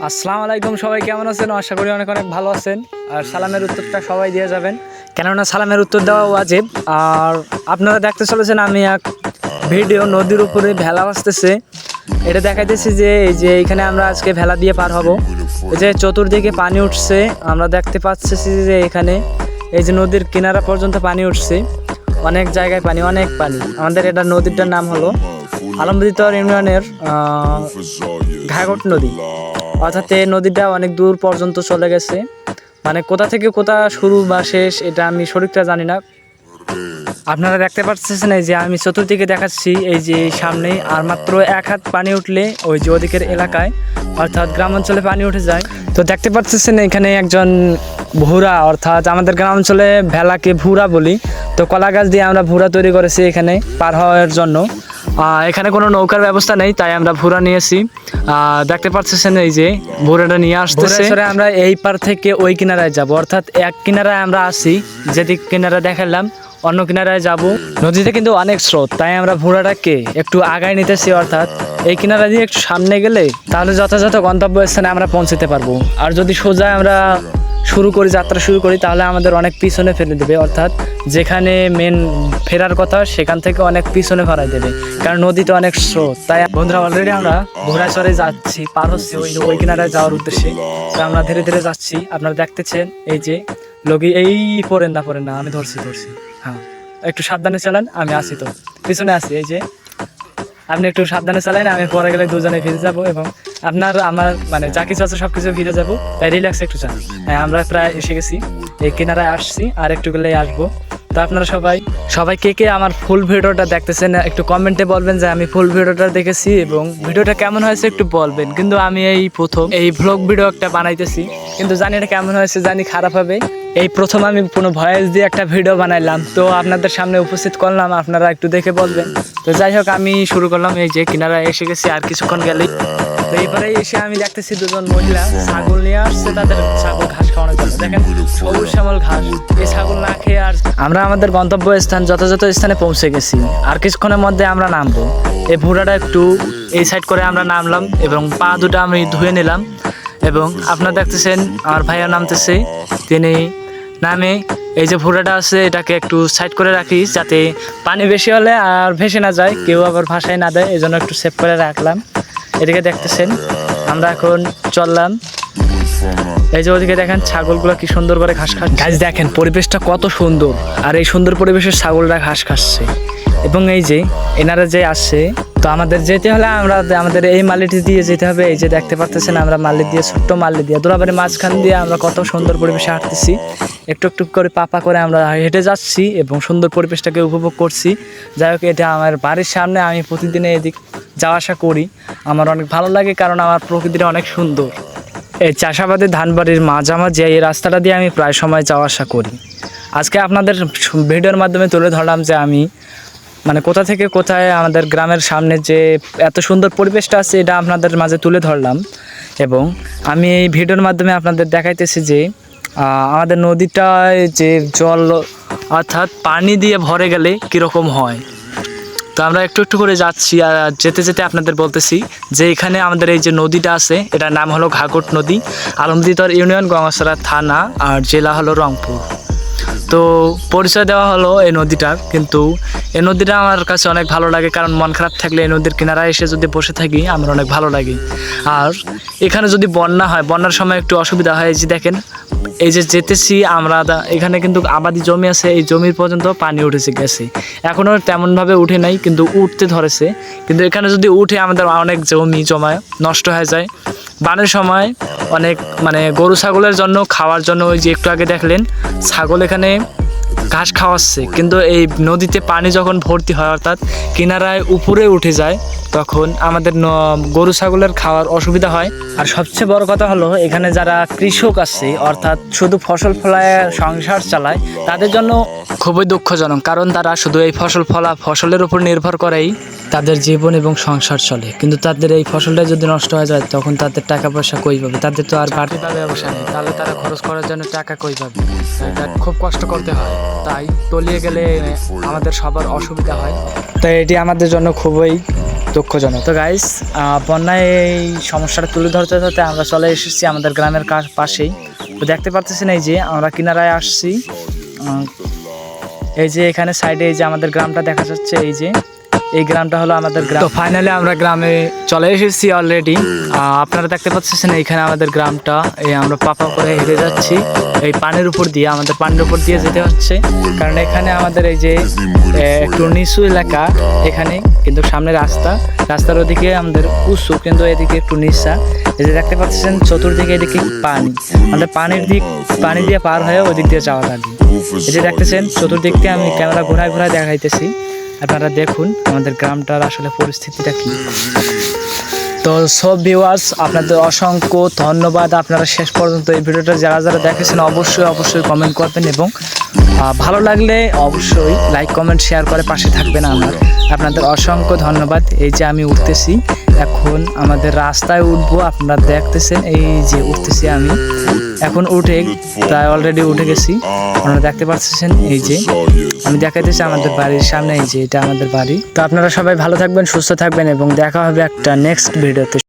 আসসালামু আলাইকুম, সবাই কেমন আছেন? আশা করি অনেক অনেক ভালো আছেন। আর সালামের উত্তরটা সবাই দিয়ে যাবেন, কেননা সালামের উত্তর দেওয়া ওয়াজিব। আর আপনারা দেখতে চলেছেন আমি এক ভিডিও, নদীর উপরে ভেলা ভাসতেছে। এটা দেখাইতেছি যে এই যে এইখানে আমরা আজকে ভেলা দিয়ে পার হব। এই যে চতুর্দিকে পানি উঠছে, আমরা দেখতে পাচ্ছি যে এখানে এই যে নদীর কিনারা পর্যন্ত পানি উঠছে, অনেক জায়গায় পানি, অনেক পানি। আমাদের এটা নদীটার নাম হলো আলমদিতর ইউনিয়নের ঘাঘট নদী। অর্থাৎ এই নদীটা অনেক দূর পর্যন্ত চলে গেছে, মানে কোথা থেকে কোথা শুরু বা শেষ এটা আমি সঠিকটা জানি না। আপনারা দেখতে পাচ্ছেন এই যে আমি চতুর্দিকে দেখাচ্ছি, এই যে সামনে আর মাত্র এক হাত পানি উঠলে ওই যে ওদিকের এলাকায় অর্থাৎ গ্রাম অঞ্চলে পানি উঠে যায়। তো দেখতে পাচ্ছেন এখানে একজন ভুরা, অর্থাৎ আমাদের গ্রাম অঞ্চলে ভেলাকে ভুরা বলি। তো কলা গাছ দিয়ে আমরা ভুরা তৈরি করেছি এখানে পার হওয়ার জন্য। এখানে কোনো নৌকার ব্যবস্থা নেই, তাই আমরা ভুরা নিয়েছি। দেখতে পাচ্ছেন এই যে ভুরাটা নিয়ে আসতেছে। আমরা এই পার থেকে ওই কিনারায় যাব, অর্থাৎ এক কিনারায় আমরা আসি, যেদিক কিনারা দেখালাম অন্য কিনারায় যাব। নদীতে কিন্তু অনেক স্রোত, তাই আমরা ভুরাটাকে একটু আগায় নিতেছি, অর্থাৎ এই কিনারা দিয়ে একটু সামনে গেলে তাহলে যথাযথ গন্তব্যস্থানে আমরা পৌঁছতে পারবো। আর যদি সোজা আমরা যাত্রা শুরু করি তাহলে আমাদের অনেক পিছনে ফেলে দেবে, অর্থাৎ যেখানে মেন ফেরার কথা সেখান থেকে অনেক পিছনে ফেরাই দেবে, কারণ নদীতে অনেক স্রোত। তাই বন্ধুরা অলরেডি আমরা ঘোড়াচড়ে যাচ্ছি, পার হচ্ছি ওই কিনারায় যাওয়ার উদ্দেশ্যে। তো আমরা ধীরে ধীরে যাচ্ছি, আপনারা দেখতেছেন এই যে লগি এই পড়েন না, আমি ধরছি। হ্যাঁ, একটু সাবধানে চালান, আমি আসি তো পিছনে আছি। এই যে আপনি একটু সাবধানে চালান, আমি পরে গেলে দুজনে ফিরে যাবো এবং আমার মানে যা কিছু আছে সব কিছু ফিরে যাবো, তাই রিল্যাক্স একটু চান। হ্যাঁ, আমরা প্রায় এসে গেছি, এই কিনারায় আসছি, আর একটু গেলেই আসবো। তো আপনারা সবাই কে আমার ফুল ভিডিওটা দেখতেছেন একটু কমেন্টে বলবেন যে আমি ফুল ভিডিওটা দেখেছি এবং ভিডিওটা কেমন হয়েছে একটু বলবেন। কিন্তু আমি এই প্রথম এই ভ্লগ ভিডিও একটা বানাইতেছি, কিন্তু জানি এটা কেমন হয়েছে, জানি খারাপ হবে। এই প্রথম আমি কোনো ভয়েস দিয়ে একটা ভিডিও বানাইলাম, তো আপনাদের সামনে উপস্থিত করলাম, আপনারা একটু দেখে বলবেন। তো যাই হোক, আমি শুরু করলাম। এই যে কিনারায় এসে গেছি, আর কিছুক্ষণ গেলেই। তো এইবারে এসে আমি দেখতেছি দুজন মহিলা ছাগল নিয়ে আসছে, তাদের ছাগল ঘাস খাওয়ানোর জন্য। দেখেন সবুজ শ্যামল ঘাস, এই ছাগল না খেয়ে আর আমরা আমাদের গন্তব্য স্থান যথাযথ স্থানে পৌঁছে গেছি। আর কিছুক্ষণের মধ্যে আমরা নামবো। এই ভুড়াটা একটু এই সাইড করে আমরা নামলাম এবং পা দুটো আমি ধুয়ে নিলাম। এবং আপনারা দেখতেছেন আমার ভাইয়া নামতেছে, তিনি নামে এই যে ভুড়াটা আছে এটাকে একটু সাইড করে রাখি, যাতে পানি বেশি হলে আর ভেসে না যায়, কেউ আবার ভাসায় না দেয়, এই জন্য একটু সেভ করে রাখলাম। এদিকে দেখতেছেন আমরা এখন চললাম। এই যে ওদিকে দেখেন ছাগলগুলো কি সুন্দর করে ঘাস খাচ্ছে। গাছ দেখেন পরিবেশটা কত সুন্দর, আর এই সুন্দর পরিবেশের ছাগলরা ঘাস খাচ্ছে। এবং এই যে এনারা যে আসছে, তো আমাদের যেতে হলে আমাদের এই মালিটি দিয়ে যেতে হবে। এই যে দেখতে পাচ্ছেন আমরা মালি দিয়ে, ছোট্ট মালি দিয়ে দোলাবাড়ির মাঝখান দিয়ে আমরা কত সুন্দর পরিবেশে হাঁটতেছি। একটু একটু করে পাপা করে আমরা হেঁটে যাচ্ছি এবং সুন্দর পরিবেশটাকে উপভোগ করছি। যাই হোক, এটা আমার বাড়ির সামনে, আমি প্রতিদিনে এদিক যাওয়া আসা করি, আমার অনেক ভালো লাগে, কারণ আমার প্রকৃতিটা অনেক সুন্দর। এই চাষাবাদের ধানবাড়ির মাঝামাঝি এই রাস্তাটা দিয়ে আমি প্রায় সময় যাওয়া আসা করি। আজকে আপনাদের ভিডিওর মাধ্যমে তুলে ধরলাম যে আমি মানে কোথা থেকে কোথায় আমাদের গ্রামের সামনে যে এত সুন্দর পরিবেশটা আছে, এটা আপনাদের মাঝে তুলে ধরলাম। এবং আমি এই ভিডিওর মাধ্যমে আপনাদের দেখাইতেছি যে আমাদের নদীটায় যে জল অর্থাৎ পানি দিয়ে ভরে গেলে কীরকম হয়। তো আমরা একটু একটু করে যাচ্ছি, আর যেতে যেতে আপনাদের বলতেছি যে এখানে আমাদের এই যে নদীটা আছে, এটার নাম হলো ঘাঘট নদী, আলমদিতর ইউনিয়ন, গঙ্গাছড়া থানা, আর জেলা হলো রংপুর। তো পরিচয় দেওয়া হলো এই নদীটার, কিন্তু এই নদীটা আমার কাছে অনেক ভালো লাগে, কারণ মন খারাপ থাকলে এই নদীর কিনারায় এসে যদি বসে থাকি আমার অনেক ভালো লাগে। আর এখানে যদি বন্যা হয়, বন্যার সময় একটু অসুবিধা হয়। এই যে দেখেন এই যে যেতেছি আমরা, এখানে কিন্তু আবাদি জমি আছে, এই জমির পর্যন্ত পানি গেছে, এখনও তেমনভাবে উঠে নাই, কিন্তু উঠতে ধরেছে। কিন্তু এখানে যদি উঠে আমাদের অনেক জমি জমায় নষ্ট হয়ে যায়। বানের সময় অনেক মানে গরু ছাগলের জন্য খাওয়ার জন্য, ওই যে একটু আগে দেখলেন ছাগল এখানে ঘাস খাওয়াচ্ছে, কিন্তু এই নদীতে পানি যখন ভর্তি হয় অর্থাৎ কিনারায় উপরে উঠে যায়, তখন আমাদের গরু ছাগলের খাওয়ার অসুবিধা হয়। আর সবচেয়ে বড় কথা হলো এখানে যারা কৃষক আছে, অর্থাৎ শুধু ফসল ফলায় সংসার চালায়, তাদের জন্য খুবই দুঃখজনক, কারণ তারা শুধু এই ফসলের উপর নির্ভর করেই তাদের জীবন এবং সংসার চলে। কিন্তু তাদের এই ফসলটা যদি নষ্ট হয়ে যায়, তখন তাদের টাকা পয়সা কই পাবে? তাদের তো আর বাড়তি ব্যবসা নেই, তাহলে তারা খরচ করার জন্য টাকা কই পাবে? এটা খুব কষ্ট করতে হয়, তাই তলিয়ে গেলে আমাদের সবার অসুবিধা হয়। তাই এটি আমাদের জন্য খুবই দুঃখজনক। তো গাইস, বন্যায় এই সমস্যাটা তুলে ধরতে ধরতে আমরা চলে এসেছি আমাদের গ্রামের পাশেই। তো দেখতে পাচ্ছেন এই যে আমরা কিনারায় আসছি, এই যে এখানে সাইডে এই যে আমাদের গ্রামটা দেখা যাচ্ছে, এই গ্রামটা হলো আমাদের গ্রাম। তো ফাইনালি আমরা গ্রামে চলে এসেছি অলরেডি। আপনারা দেখতে পাচ্ছেন এইখানে আমাদের গ্রামটা, এই আমরা পাপা করে হেঁটে যাচ্ছি এই পানির উপর দিয়ে, আমাদের পানির উপর দিয়ে যেতে হচ্ছে, কারণ এখানে আমাদের এই যে একটু নিচু এলাকা এখানে, কিন্তু সামনে রাস্তার ওদিকে আমাদের উঁচু, কিন্তু এদিকে একটু নিচা। এই যে দেখতে পাচ্ছেন চতুর্দিকে এদিকে পানি, আমাদের পানি দিয়ে পার হয়ে ওদিক দিয়ে যাওয়া লাগে। এই যে দেখতেছেন চতুর্দিক দিয়ে আমি ক্যামেরা ঘোরায় দেখাইতেছি, আপনারা দেখুন আমাদের গ্রামটার আসলে পরিস্থিতিটা কি। তো সব ভিউয়ার্স, আপনাদের অসংখ্য ধন্যবাদ। আপনারা শেষ পর্যন্ত এই ভিডিওটা যারা দেখেছেন অবশ্যই কমেন্ট করবেন, এবং ভালো লাগলে অবশ্যই লাইক কমেন্ট শেয়ার করে পাশে থাকবেন আমার। আপনাদের অসংখ্য ধন্যবাদ। এই যে আমি উঠতেছি, এখন আমাদের রাস্তায় উঠবো, আপনারা দেখতেছেন এই যে উঠতেছি আমি, এখন উঠে প্রায় অলরেডি উঠে গেছি। আপনারা দেখতে পাচ্ছেন এই যে আমি দেখাইতেছি আমাদের বাড়ির সামনে, এই যে এটা আমাদের বাড়ি। তো আপনারা সবাই ভালো থাকবেন, সুস্থ থাকবেন, এবং দেখা হবে একটা নেক্সট ভিডিওতে।